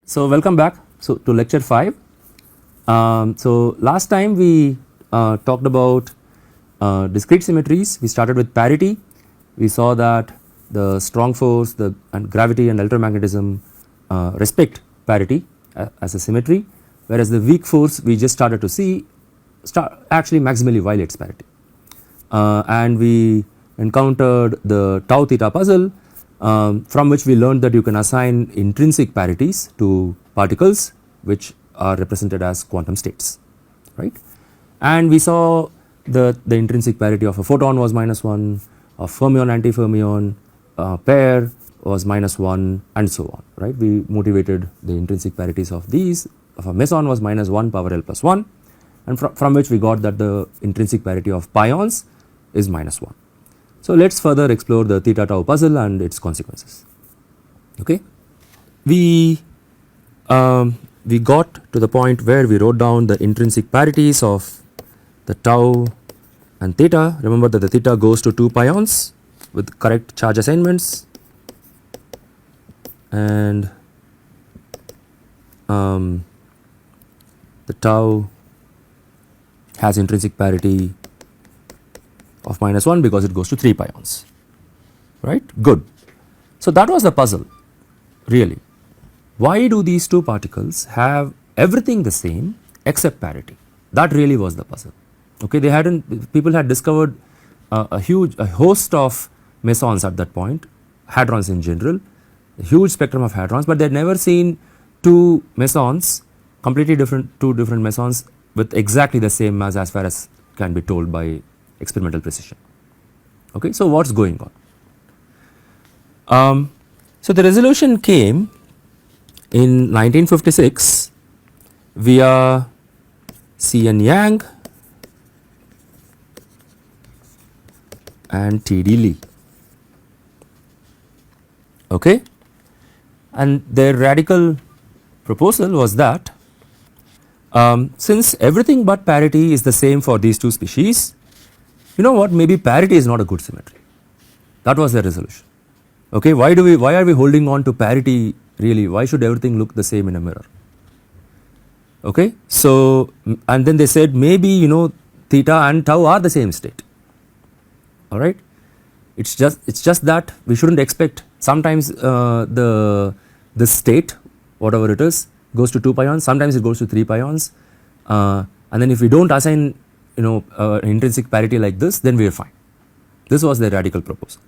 So welcome back to lecture 5. So last time we talked about discrete symmetries. We started with parity. We saw that the strong force and gravity and electromagnetism respect parity as a symmetry, whereas the weak force we just started to see actually maximally violates parity. And we encountered the tau theta puzzle, from which we learned that you can assign intrinsic parities to particles which are represented as quantum states, right. And we saw the intrinsic parity of a photon was -1, of fermion antifermion pair was -1, and so on, right. We motivated the intrinsic parities of these. Of a meson was -1 power L plus 1, and from which we got that the intrinsic parity of pions is -1. So let us further explore the theta tau puzzle and its consequences. Okay. We got to the point where we wrote down the intrinsic parities of the tau and theta. Remember that the theta goes to 2 pions with correct charge assignments, and the tau has intrinsic parity of -1 because it goes to 3 pions, right. Good. So that was the puzzle really. Why do these two particles have everything the same except parity? That really was the puzzle. Okay, people had discovered a host of mesons at that point, hadrons in general, a huge spectrum of hadrons, but they had never seen two mesons, completely different, two different mesons with exactly the same mass as far as can be told by experimental precision. Okay, so what is going on? So the resolution came in 1956 via C.N. Yang and T.D. Lee. Okay, and their radical proposal was that since everything but parity is the same for these two species, you know what, maybe parity is not a good symmetry. That was their resolution. Okay, why are we holding on to parity really? Why should everything look the same in a mirror? Okay, so and then they said maybe theta and tau are the same state. All right, it's just that we shouldn't expect sometimes the state, whatever it is, goes to 2 pions, sometimes it goes to 3 pions, and then if we don't assign intrinsic parity like this, then we are fine. This was their radical proposal.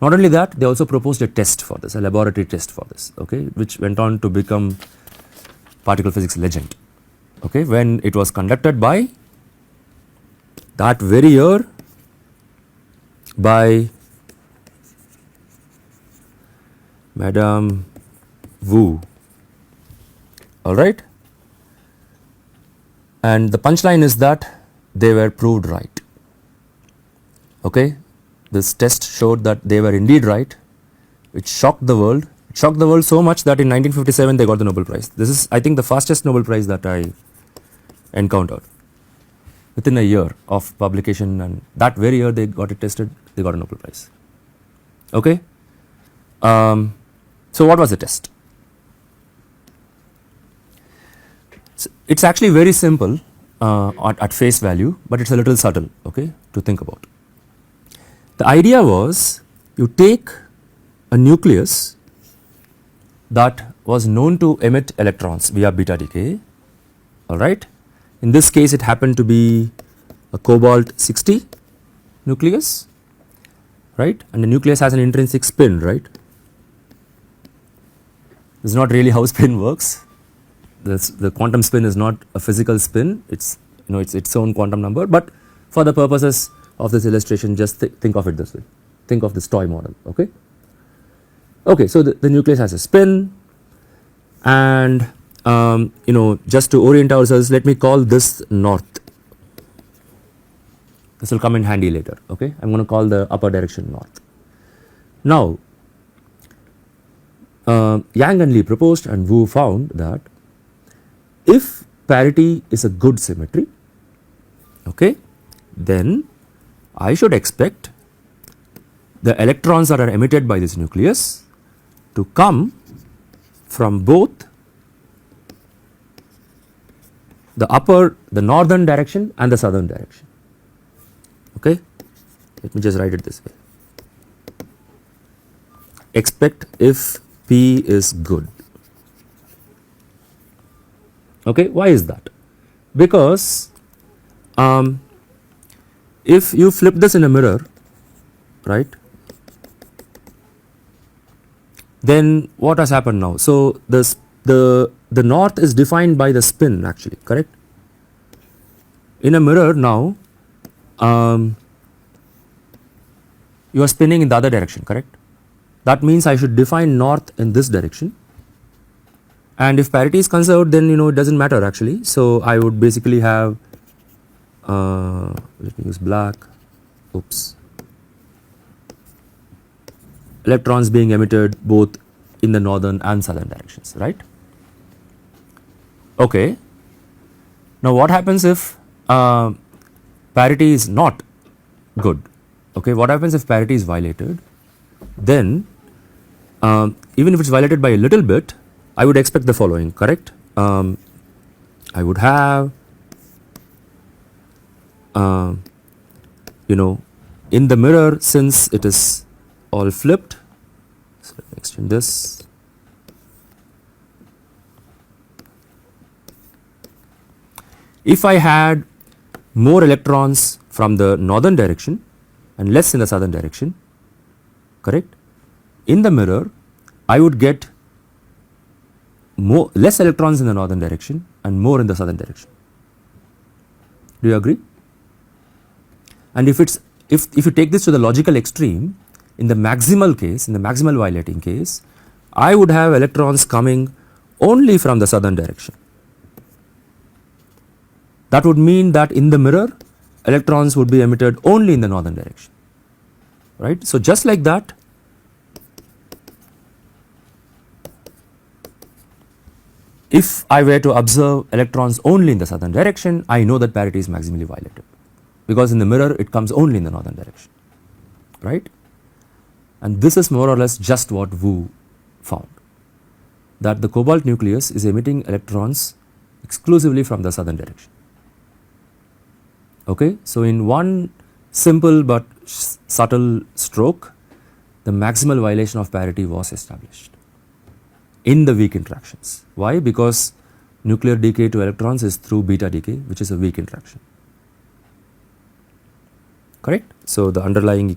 Not only that, they also proposed a test for this, a laboratory test for this, okay, which went on to become particle physics legend, okay, when it was conducted by that very year by Madame Wu. All right, and the punchline is that they were proved right. Okay, this test showed that they were indeed right. It shocked the world. It shocked the world so much that in 1957 they got the Nobel Prize. This is, I think, the fastest Nobel Prize that I encountered. Within a year of publication, and that very year they got it tested, they got a Nobel Prize. Okay. So what was the test? It's actually very simple at face value, but it's a little subtle, okay, to think about. The idea was you take a nucleus that was known to emit electrons via beta decay, all right. In this case it happened to be a cobalt 60 nucleus, right, and the nucleus has an intrinsic spin, right. This is not really how spin works. The quantum spin is not a physical spin, it's it's its own quantum number, but for the purposes of this illustration just think of it this way, think of this toy model, okay. Okay, so the nucleus has a spin, and just to orient ourselves, let me call this north. This will come in handy later, okay. I am going to call the upper direction north. Now Yang and Lee proposed and Wu found that if parity is a good symmetry, okay, then I should expect the electrons that are emitted by this nucleus to come from both the northern direction and the southern direction. Okay, let me just write it this way. Expect if P is good. Okay, why is that? Because if you flip this in a mirror, right, then what has happened now? So the north is defined by the spin actually, correct? In a mirror now, you are spinning in the other direction, correct? That means I should define north in this direction, and if parity is conserved, then it doesn't matter actually. So I would basically have let me use black, oops, electrons being emitted both in the northern and southern directions, right? Okay, now what happens if parity is not good? Okay, what happens if parity is violated? Then even if it's violated by a little bit, I would expect the following, correct? I would have in the mirror, since it is all flipped, so let me extend this. If I had more electrons from the northern direction and less in the southern direction, correct, in the mirror I would get less electrons in the northern direction and more in the southern direction. Do you agree? And if you take this to the logical extreme, in the maximal case, in the maximal violating case, I would have electrons coming only from the southern direction. That would mean that in the mirror, electrons would be emitted only in the northern direction, right? So just like that, if I were to observe electrons only in the southern direction, I know that parity is maximally violated, because in the mirror it comes only in the northern direction, right? And this is more or less just what Wu found, that the cobalt nucleus is emitting electrons exclusively from the southern direction. Okay, so in one simple but subtle stroke, the maximal violation of parity was established in the weak interactions. Why? Because nuclear decay to electrons is through beta decay, which is a weak interaction. Correct? So the underlying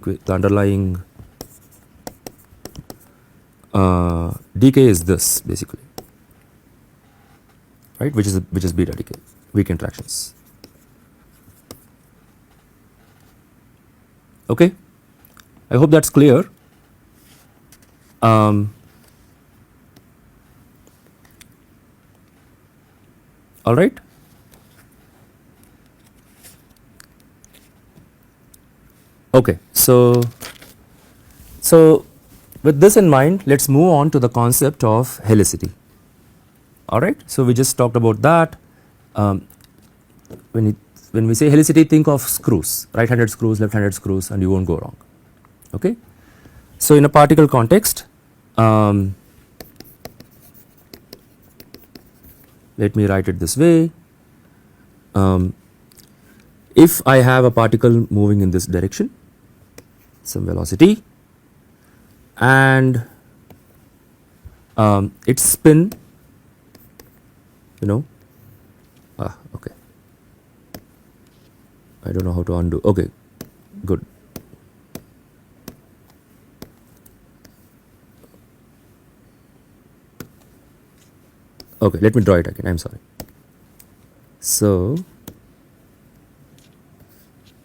decay is this basically, right? Which is beta decay, weak interactions. Okay, I hope that's clear. All right. Okay, so with this in mind, let's move on to the concept of helicity. All right, so we just talked about that. When we say helicity, think of screws, right-handed screws, left-handed screws, and you won't go wrong. Okay, so in a particle context, let me write it this way. If I have a particle moving in this direction, some velocity, and its spin, okay, I don't know how to undo. Okay, good. Okay, let me draw it again. I'm sorry. So,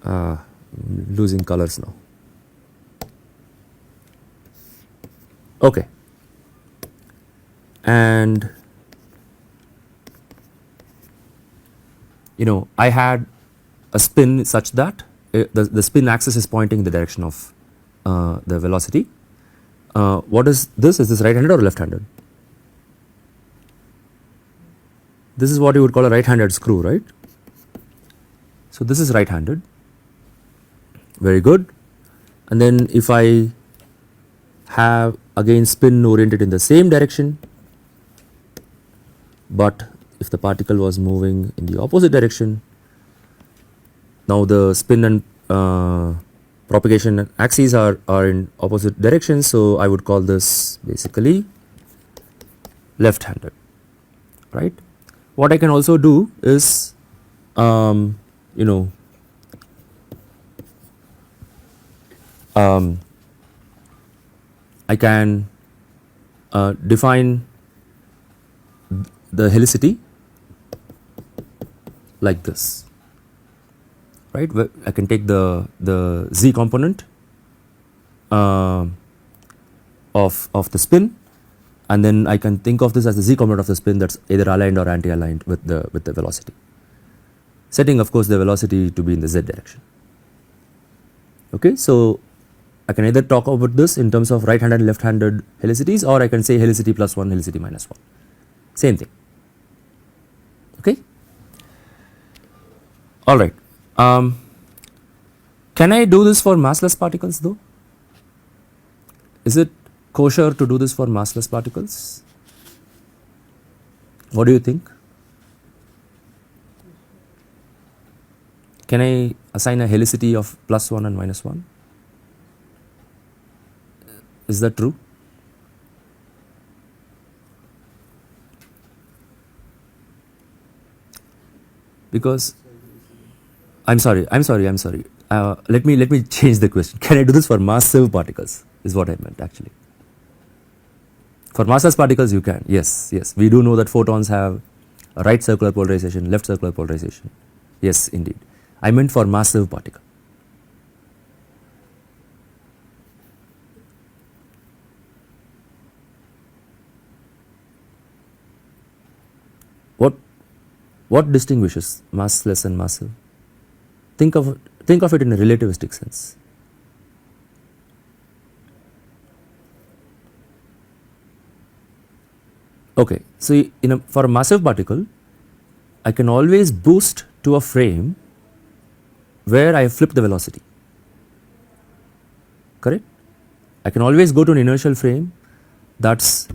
I'm losing colors now. Okay, and I had a spin such that the spin axis is pointing in the direction of the velocity. What is this? Is this right-handed or left-handed? This is what you would call a right-handed screw, right? So this is right-handed. Very good. And then if I have again spin oriented in the same direction, but if the particle was moving in the opposite direction, now the spin and propagation axes are in opposite directions, so I would call this basically left handed, right. What I can also do is you know I can define the helicity like this, right. Where I can take the z component of the spin, and then I can think of this as the z component of the spin that's either aligned or anti-aligned with the velocity, setting of course the velocity to be in the z direction. Okay, so I can either talk about this in terms of right handed and left handed helicities, or I can say helicity plus 1, helicity minus 1, same thing. Okay. All right. Can I do this for massless particles though? Is it kosher to do this for massless particles? What do you think? Can I assign a helicity of plus 1 and minus 1? Is that true? Because I'm sorry. Let me change the question. Can I do this for massive particles? Is what I meant actually. For massless particles, you can. Yes. We do know that photons have a right circular polarization, left circular polarization. Yes, indeed. I meant for massive particle. What distinguishes massless and massive? Think of it in a relativistic sense. Okay, so for a massive particle, I can always boost to a frame where I flip the velocity. Correct? I can always go to an inertial frame that's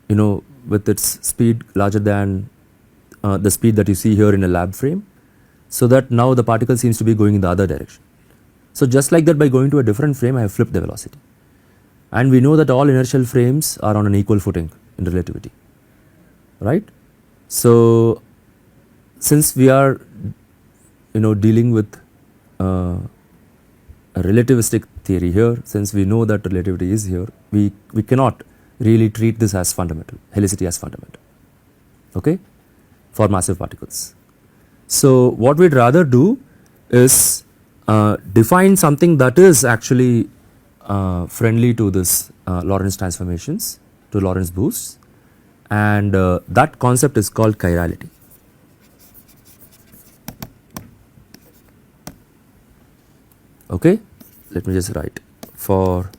with its speed larger than the speed that you see here in a lab frame, so that now the particle seems to be going in the other direction. So just like that, by going to a different frame, I have flipped the velocity. And we know that all inertial frames are on an equal footing in relativity, right? So since we are dealing with a relativistic theory here, since we know that relativity is here, we cannot really treat this as fundamental, helicity as fundamental, okay, for massive particles. So what we'd rather do is define something that is actually friendly to this Lorentz transformations, to Lorentz boosts, and that concept is called chirality. Okay, let me just write for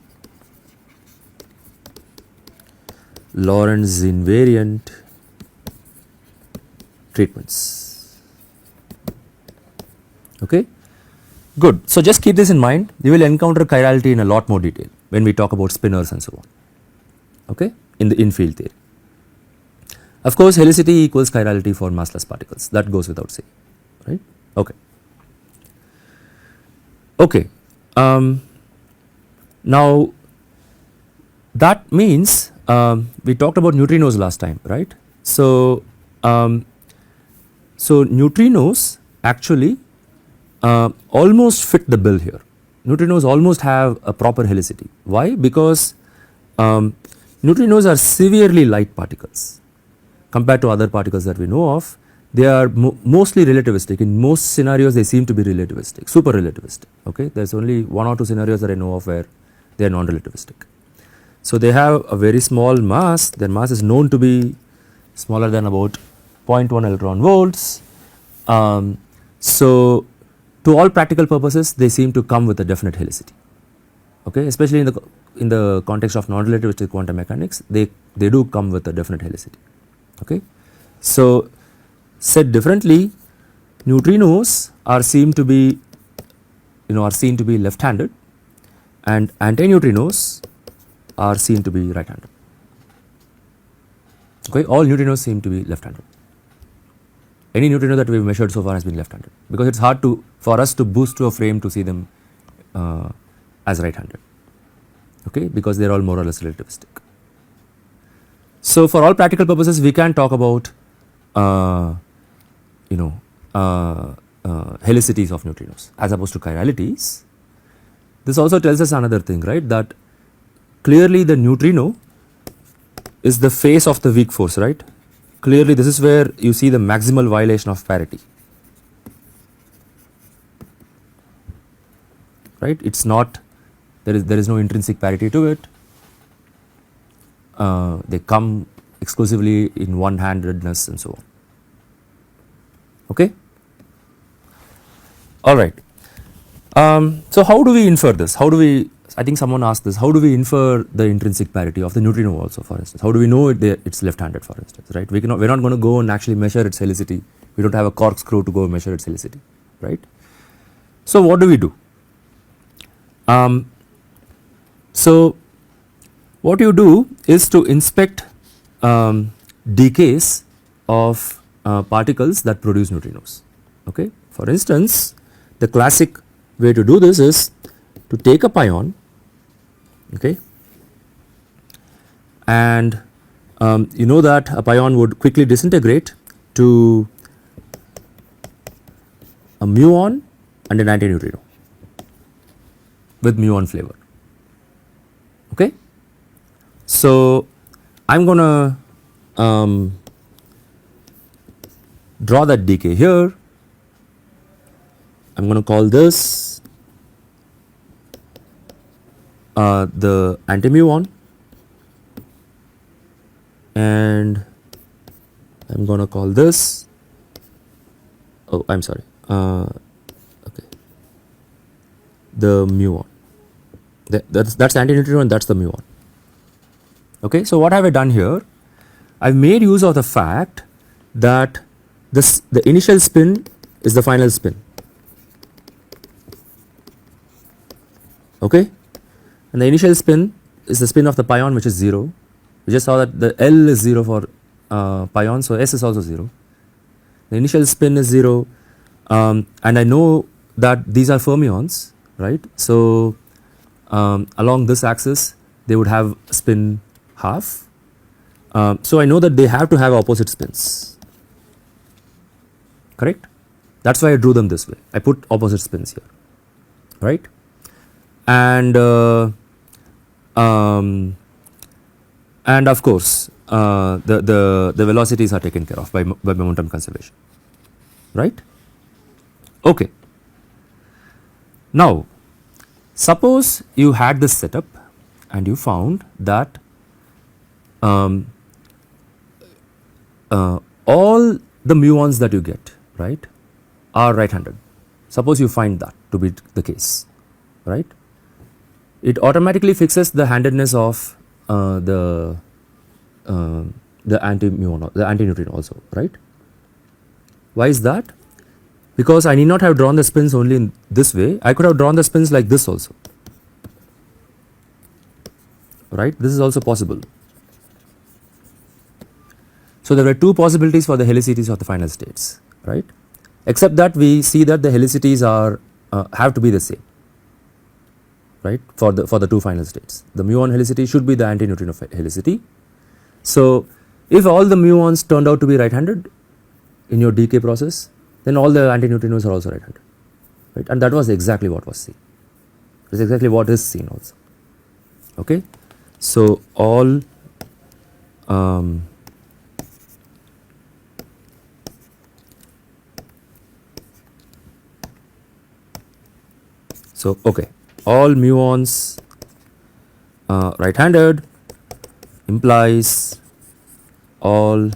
Lorentz invariant treatments. Okay, good. So just keep this in mind. You will encounter chirality in a lot more detail when we talk about spinors and so on. Okay, in the in-field theory. Of course, helicity equals chirality for massless particles. That goes without saying, right? Okay. Okay. Now that means we talked about neutrinos last time, right? So neutrinos actually almost fit the bill here. Neutrinos almost have a proper helicity. Why? Because neutrinos are severely light particles compared to other particles that we know of. They are mostly relativistic. In most scenarios they seem to be relativistic, super relativistic. Okay, there is only 1 or 2 scenarios that I know of where they are non-relativistic. So they have a very small mass. Their mass is known to be smaller than about 0.1 electron volts. So to all practical purposes they seem to come with a definite helicity. Okay, especially in the context of non-relativistic quantum mechanics, they do come with a definite helicity. Okay, so said differently, neutrinos are seen to be left-handed, and antineutrinos are seen to be right-handed. Okay, all neutrinos seem to be left-handed. any neutrino that we have measured so far has been left-handed, because it is hard for us to boost to a frame to see them as right-handed, okay, because they are all more or less relativistic. So for all practical purposes we can talk about helicities of neutrinos as opposed to chiralities. This also tells us another thing, right, that clearly the neutrino is the face of the weak force, right. Clearly this is where you see the maximal violation of parity, right. It is not, there is no intrinsic parity to it. They come exclusively in one-handedness and so on, okay. All right. So how do we infer this? How do we, I think someone asked this, how do we infer the intrinsic parity of the neutrino also, for instance? How do we know it's left-handed, for instance, right? We're not going to go and actually measure its helicity. We don't have a corkscrew to go measure its helicity, right? So what do we do? So what you do is to inspect decays of particles that produce neutrinos, okay. For instance, the classic way to do this is to take a pion, okay, and you know that a pion would quickly disintegrate to a muon and an antineutrino with muon flavor, okay. So I am going to draw that decay here. I am going to call this the antimuon, and I am going to call this, oh I am sorry, okay, the muon, that's antineutrino and that is the muon, okay. So what have I done here? I have made use of the fact that the initial spin is the final spin, okay, and the initial spin is the spin of the pion, which is 0. We just saw that the L is 0 for pion, so S is also 0. The initial spin is 0, and I know that these are fermions, right. So along this axis they would have spin half, so I know that they have to have opposite spins, correct. That is why I drew them this way. I put opposite spins here, right. And of course the velocities are taken care of by momentum conservation, right. Okay. Now suppose you had this setup and you found that all the muons that you get, right, are right-handed. Suppose you find that to be the case, right. It automatically fixes the handedness of the antimuon, the antineutrino also, right. Why is that? Because I need not have drawn the spins only in this way, I could have drawn the spins like this also, right. This is also possible. So there were two possibilities for the helicities of the final states, right, except that we see that the helicities are have to be the same, right, for the two final states. The muon helicity should be the antineutrino helicity. So if all the muons turned out to be right-handed in your decay process, then all the antineutrinos are also right-handed, right, and that was exactly what was seen. That is exactly what is seen also, okay. So all so okay, all muons right-handed implies all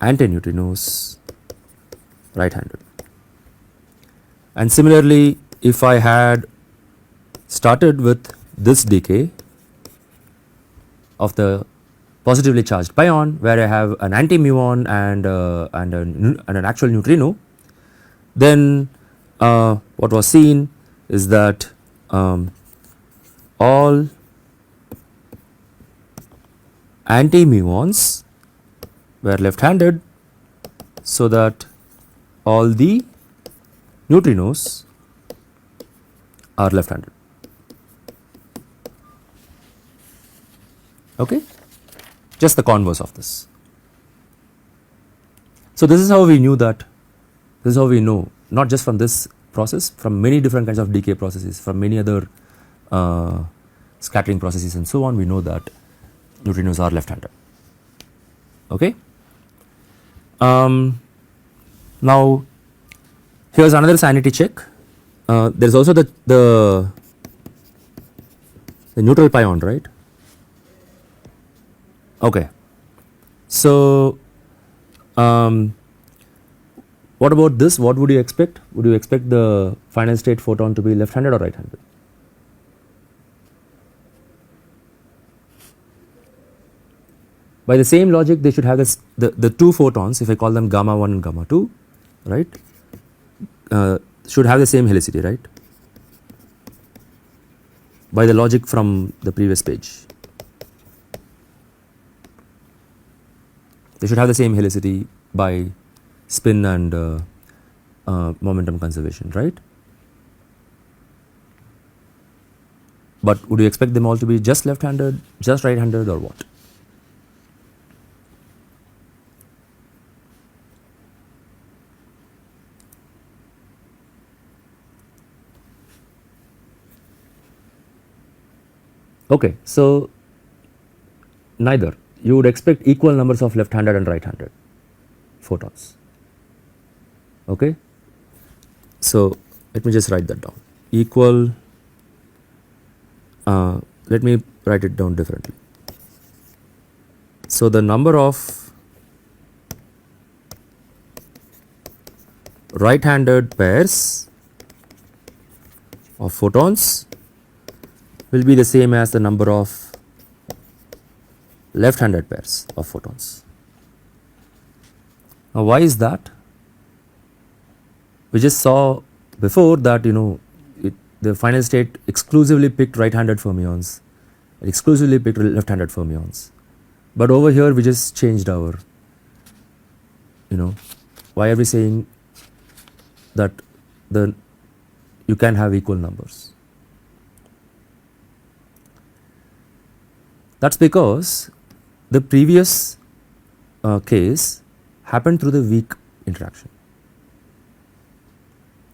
antineutrinos right-handed. And similarly, if I had started with this decay of the positively charged pion, where I have an antimuon and an actual neutrino, then what was seen is that all antimuons were left-handed so that all the neutrinos are left handed. Okay, just the converse of this. So this is how we knew that, this is how we know, not just from this process, from many different kinds of decay processes, from many other scattering processes and so on, we know that neutrinos are left handed. Okay. Now here is another sanity check. There is also the neutral pion, right? Okay. So what about this? What would you expect? Would you expect the final state photon to be left handed or right handed? By the same logic, they should have this, the two photons, if I call them gamma 1 and gamma 2, right, should have the same helicity, right, by the logic from the previous page. They should have the same helicity by spin and momentum conservation, right. But would you expect them all to be just left handed, just right handed, or what? Okay, so neither. You would expect equal numbers of left handed and right handed photons. Okay, so let me just write that down. Equal, let me write it down differently. So the number of right handed pairs of photons will be the same as the number of left handed pairs of photons. Now why is that? We just saw before that, you know, the final state exclusively picked right handed fermions, exclusively picked left handed fermions, but over here we just changed our, you know, why are we saying that you can have equal numbers? That is because the previous case happened through the weak interaction.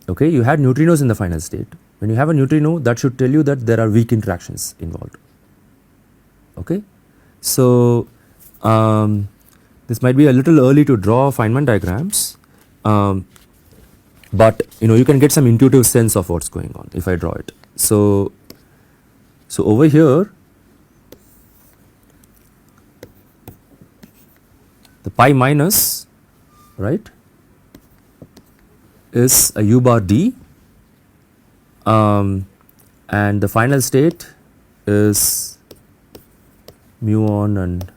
Okay, you had neutrinos in the final state. When you have a neutrino, that should tell you that there are weak interactions involved. Okay, so this might be a little early to draw Feynman diagrams, but you know, you can get some intuitive sense of what's going on if I draw it. So over here, the pi minus, right, is a u bar d, and the final state is mu on and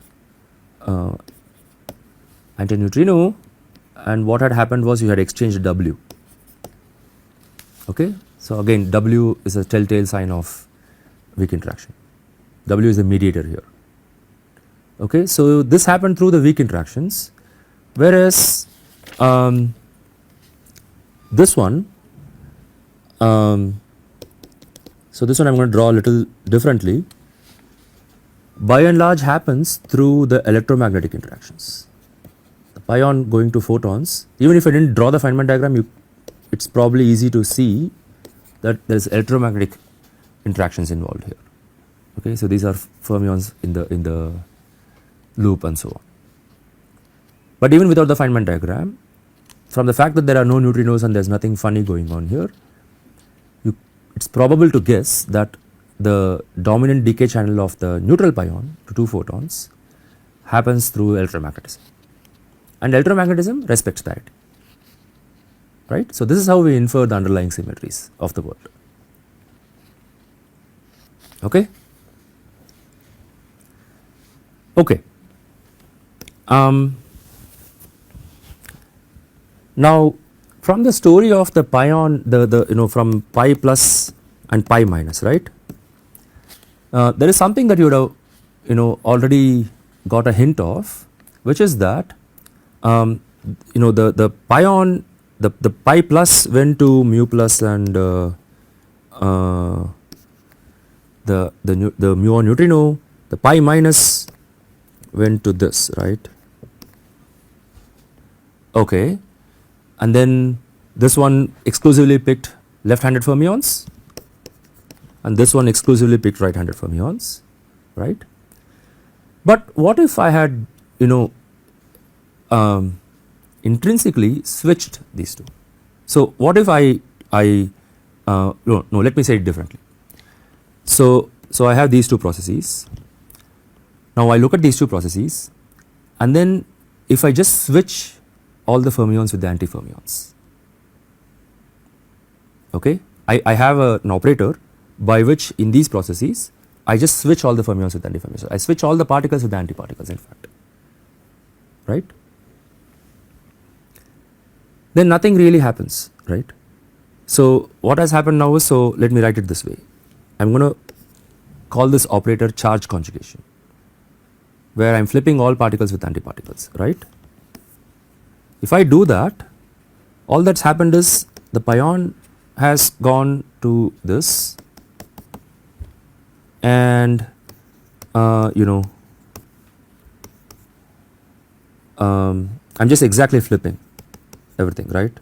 antineutrino, and what had happened was you had exchanged W. Okay, so again W is a telltale sign of weak interaction. W is the mediator here. Okay, so this happened through the weak interactions, whereas this one, so this one I am going to draw a little differently, by and large happens through the electromagnetic interactions. The pion going to photons, even if I did not draw the Feynman diagram, it is probably easy to see that there is electromagnetic interactions involved here. Okay, so these are fermions in the loop and so on. But even without the Feynman diagram, from the fact that there are no neutrinos and there is nothing funny going on here, it is probable to guess that the dominant decay channel of the neutral pion to two photons happens through electromagnetism, and electromagnetism respects parity, right. So this is how we infer the underlying symmetries of the world. Okay. Okay. Now from the story of the pion, the you know, from pi plus and pi minus, right, there is something that you would have, you know, already got a hint of, which is that the pion, the pi plus went to mu plus and the muon neutrino, the pi minus went to this, right? Okay, and then this one exclusively picked left-handed fermions, and this one exclusively picked right-handed fermions, right? But what if I had intrinsically switched these two? So what if no, let me say it differently. So I have these two processes. Now I look at these two processes, and then if I just switch all the fermions with the antifermions, okay, I have an operator by which in these processes I just switch all the fermions with antifermions. I switch all the particles with the antiparticles, in fact, right? Then nothing really happens, right? So what has happened now is, so let me write it this way. I am going to call this operator charge conjugation, where I am flipping all particles with antiparticles, right? If I do that, all that's happened is the pion has gone to this, and I'm just exactly flipping everything, right?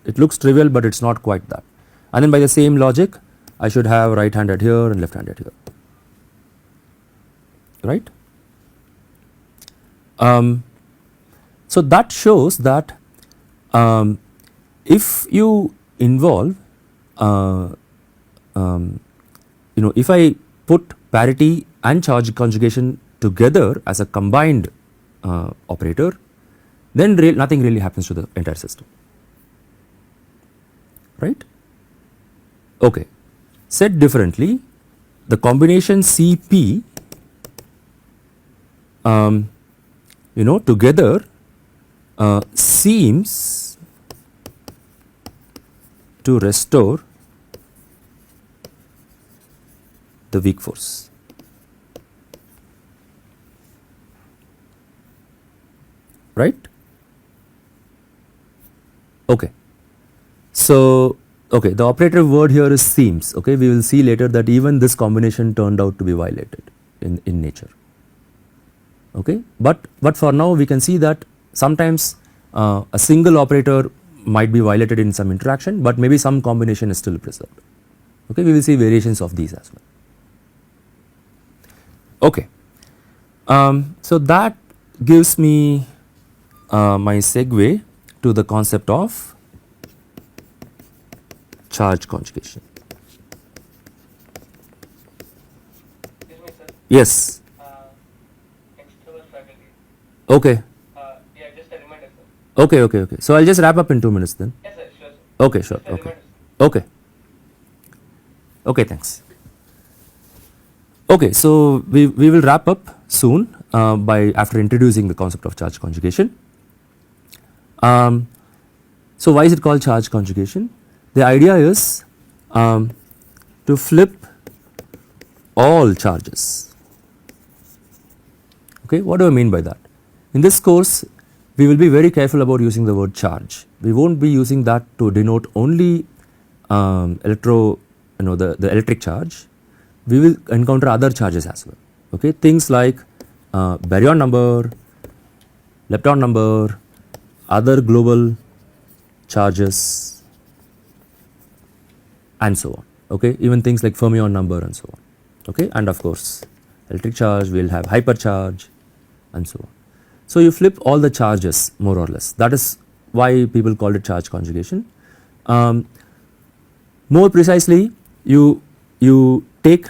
It looks trivial, but it's not quite that. And then by the same logic, I should have right-handed here and left-handed here, right? So that shows that if you involve, if I put parity and charge conjugation together as a combined operator, then nothing really happens to the entire system, right? Okay, said differently, the combination CP together seems to restore the weak force, right? Okay, so okay, the operative word here is seems. Okay, we will see later that even this combination turned out to be violated in nature. Okay, but for now we can see that sometimes a single operator might be violated in some interaction, but maybe some combination is still preserved. Okay, we will see variations of these as well. Okay, so that gives me my segue to the concept of charge conjugation. Yes. Okay. Yeah, just a reminder, sir. Okay. So I'll just wrap up in 2 minutes then. Yes, sir, sure, sir. Okay, sure. Just a Okay. reminder, Okay, thanks. Okay, so we will wrap up soon after introducing the concept of charge conjugation. So why is it called charge conjugation? The idea is to flip all charges. Okay, what do I mean by that? In this course, we will be very careful about using the word charge. We won't be using that to denote only the electric charge. We will encounter other charges as well. Okay, things like baryon number, lepton number, other global charges, and so on. Okay, even things like fermion number and so on. Okay, and of course, electric charge, we will have hypercharge and so on. So you flip all the charges more or less. That is why people called it charge conjugation. More precisely, you take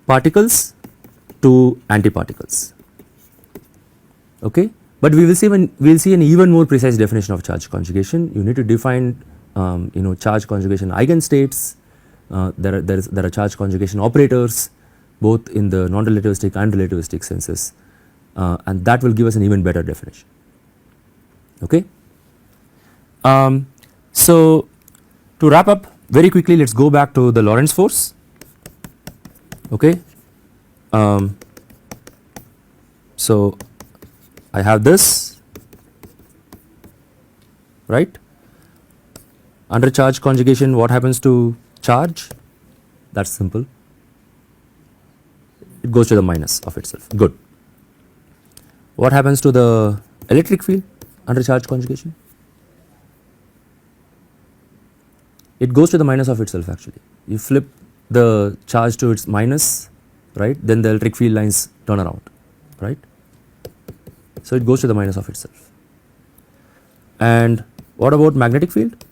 particles to antiparticles. Okay, but we will see an even more precise definition of charge conjugation. You need to define charge conjugation eigenstates. There are charge conjugation operators, both in the non-relativistic and relativistic senses, and that will give us an even better definition. Okay. So to wrap up very quickly, let's go back to the Lorentz force. Okay. So I have this, right? Under charge conjugation, what happens to charge? That's simple. It goes to the minus of itself. Good. What happens to the electric field under charge conjugation? It goes to the minus of itself actually. You flip the charge to its minus, right? Then the electric field lines turn around, right? So it goes to the minus of itself. And what about magnetic field?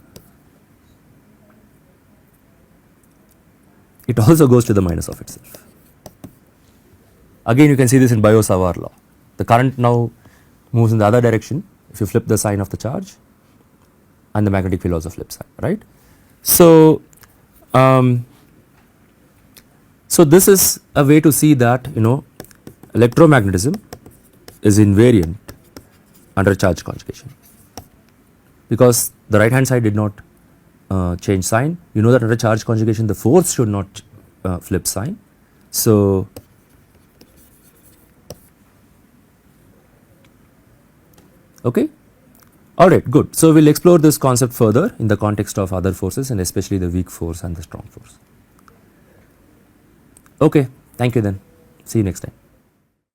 It also goes to the minus of itself. Again, you can see this in Biot-Savart law. The current now moves in the other direction if you flip the sign of the charge, and the magnetic field also flips, right? So, so this is a way to see that electromagnetism is invariant under charge conjugation, because the right hand side did not change sign. You know that under charge conjugation the force should not flip sign. So, okay, alright, good. So, we will explore this concept further in the context of other forces and especially the weak force and the strong force. Okay, thank you then, see you next time.